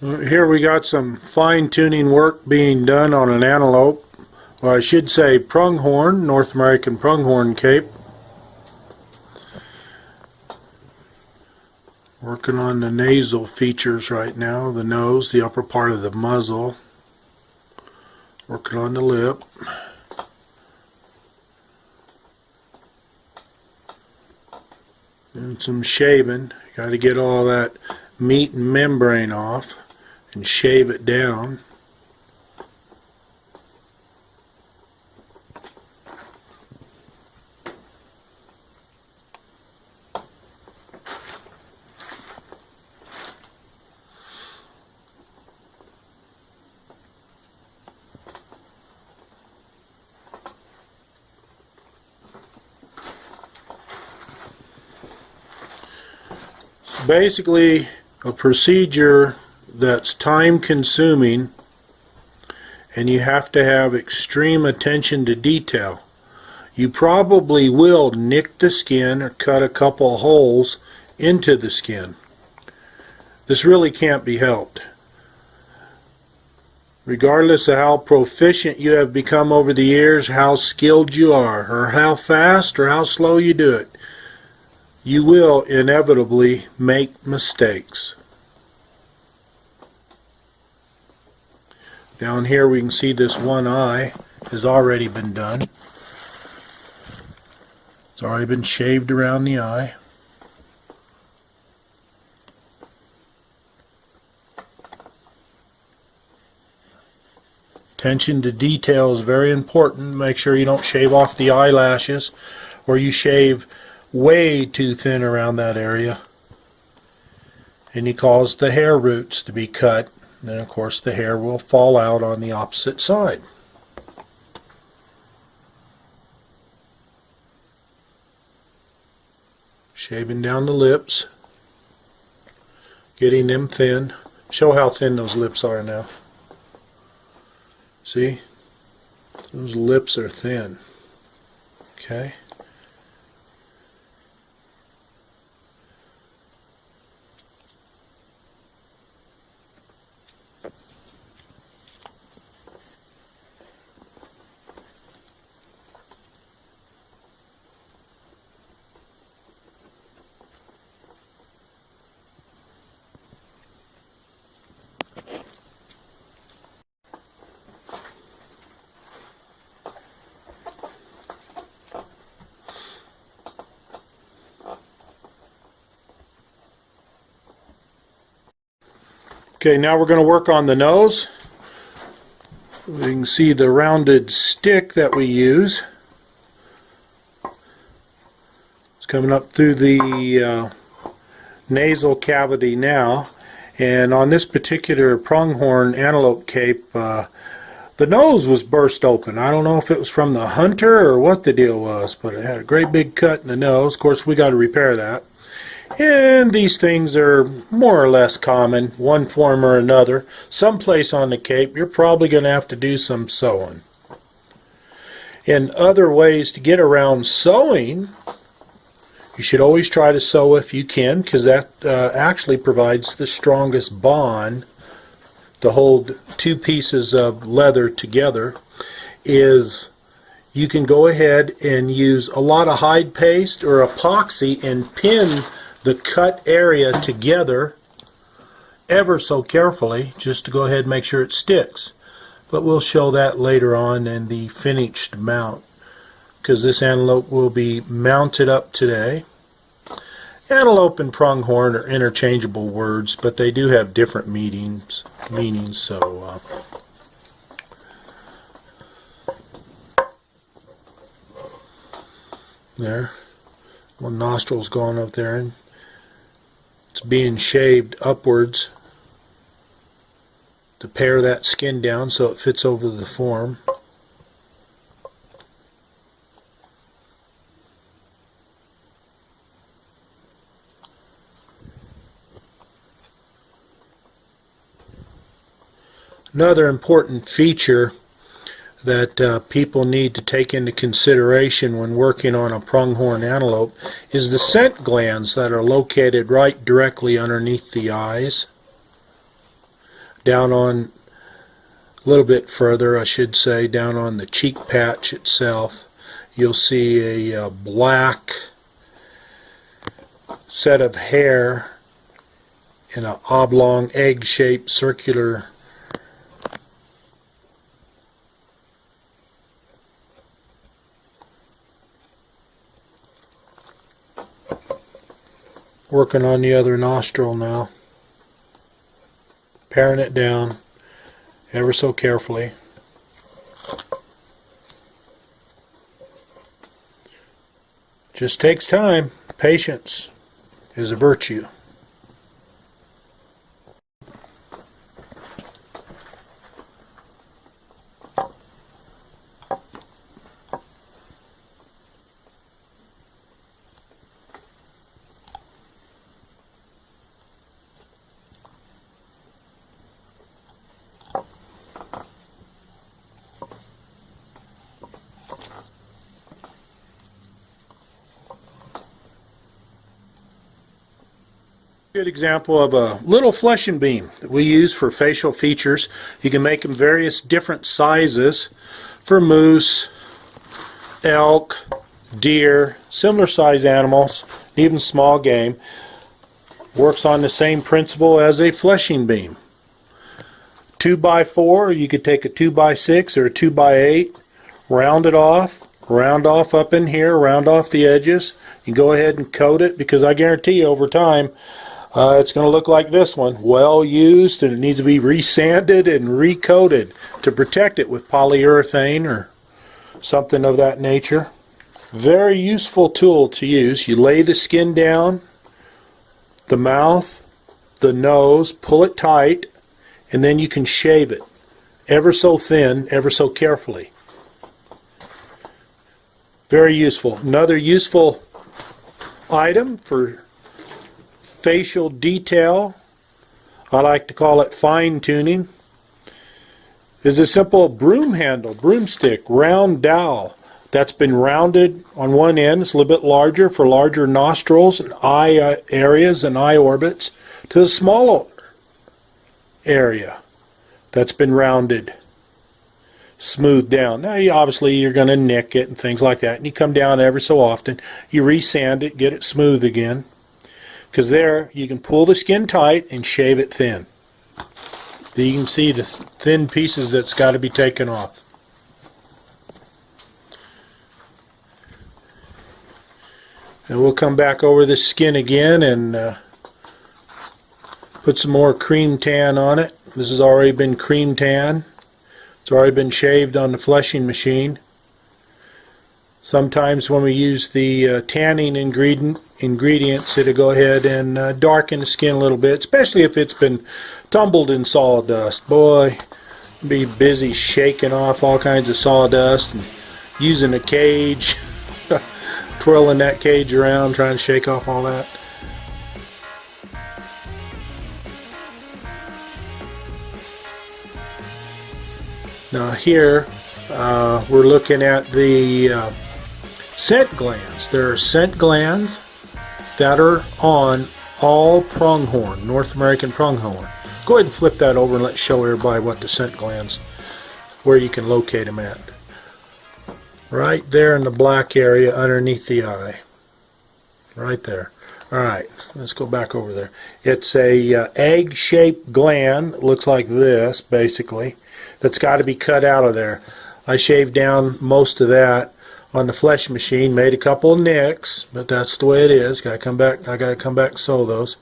Here we got some fine-tuning work being done on an antelope. Well, I should say pronghorn, North American pronghorn cape. Working on the nasal features right now, the nose, the upper part of the muzzle. Working on the lip. And some shaving. Got to get all that meat and membrane off and shave it down. Basically a procedure that's time consuming, and you have to have extreme attention to detail. You probably will nick the skin or cut a couple holes into the skin. This really can't be helped. Regardless of how proficient you have become over the years, how skilled you are, or how fast or how slow you do it, you will inevitably make mistakes. Down here we can see this one eye has already been done. It's already been shaved around the eye. Attention to detail is very important. Make sure you don't shave off the eyelashes, or you shave way too thin around that area, and you cause the hair roots to be cut, and then of course the hair will fall out on the opposite side. Shaving down the lips, getting them thin. Show how thin those lips are now. See? Those lips are thin. Okay? Okay, now we're going to work on the nose. We can see the rounded stick that we use. It's coming up through the nasal cavity now. And on this particular pronghorn antelope cape, the nose was burst open. I don't know if it was from the hunter or what the deal was, but it had a great big cut in the nose. Of course, we got to repair that. And these things are more or less common, one form or another. Someplace on the cape, you're probably going to have to do some sewing. And other ways to get around sewing, you should always try to sew if you can, because that actually provides the strongest bond to hold two pieces of leather together. Is you can go ahead and use a lot of hide paste or epoxy and pin the cut area together ever so carefully, just to go ahead and make sure it sticks. But we'll show that later on in the finished mount, because this antelope will be mounted up today. Antelope and pronghorn are interchangeable words, but they do have different meanings. So there, one nostril's going up there, and it's being shaved upwards to pare that skin down so it fits over the form. Another important feature that people need to take into consideration when working on a pronghorn antelope is the scent glands that are located right directly underneath the eyes. down on a little bit further, I should say, down on the cheek patch itself, you'll see a black set of hair in an oblong egg-shaped circular working on the other nostril now, paring it down ever so carefully. Just takes time. Patience is a virtue. Good example of a little fleshing beam that we use for facial features. You can make them various different sizes for moose, elk, deer, similar size animals, even small game. Works on the same principle as a fleshing beam. 2x4, you could take a 2x6 or a 2x8, round it off, round off up in here, round off the edges. You go ahead and coat it, because I guarantee you over time it's going to look like this one, well used, and it needs to be resanded and recoated to protect it with polyurethane or something of that nature. Very useful tool to use. You lay the skin down, the mouth, the nose, pull it tight, and then you can shave it ever so thin, ever so carefully. Very useful. Another useful item for facial detail, I like to call it fine tuning, is a simple broom handle, broomstick, round dowel that's been rounded on one end. It's a little bit larger for larger nostrils and eye areas and eye orbits, to the smaller area that's been rounded, smoothed down. Now obviously you're going to nick it and things like that, and you come down every so often, you resand it, get it smooth again. Because there you can pull the skin tight and shave it thin. You can see the thin pieces that's got to be taken off. And we'll come back over the skin again and put some more cream tan on it. This has already been cream tan. It's already been shaved on the fleshing machine. Sometimes when we use the tanning ingredients, it'll go ahead and darken the skin a little bit, especially if it's been tumbled in sawdust. Boy, be busy shaking off all kinds of sawdust and using a cage, twirling that cage around, trying to shake off all that. Now here we're looking at the scent glands. There are scent glands that are on all pronghorn, North American pronghorn. Go ahead and flip that over and let's show everybody what the scent glands, where you can locate them at. Right there in the black area underneath the eye. Right there. Alright, let's go back over there. It's a egg-shaped gland. It looks like this, basically, that's got to be cut out of there. I shaved down most of that on the flesh machine, made a couple of nicks, but that's the way it is. I gotta come back and sew those.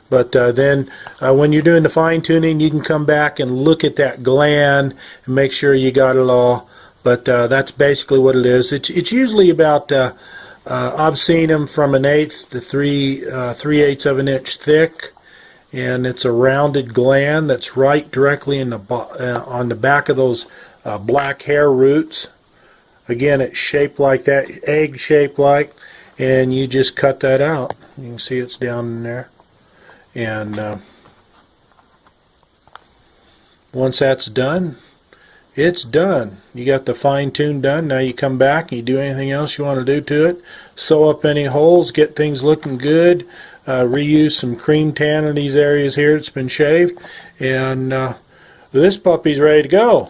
But then when you're doing the fine tuning, you can come back and look at that gland and make sure you got it all. But that's basically what it is. It's usually about I've seen them from 1/8 to 3/8 of an inch thick, and it's a rounded gland that's right directly in the on the back of those black hair roots. Again, it's shaped like that, egg shaped like, and you just cut that out. You can see it's down in there. And once that's done, it's done. You got the fine tune done. Now you come back and you do anything else you want to do to it. Sew up any holes, get things looking good. Reuse some cream tan in these areas here. It's been shaved. And This puppy's ready to go.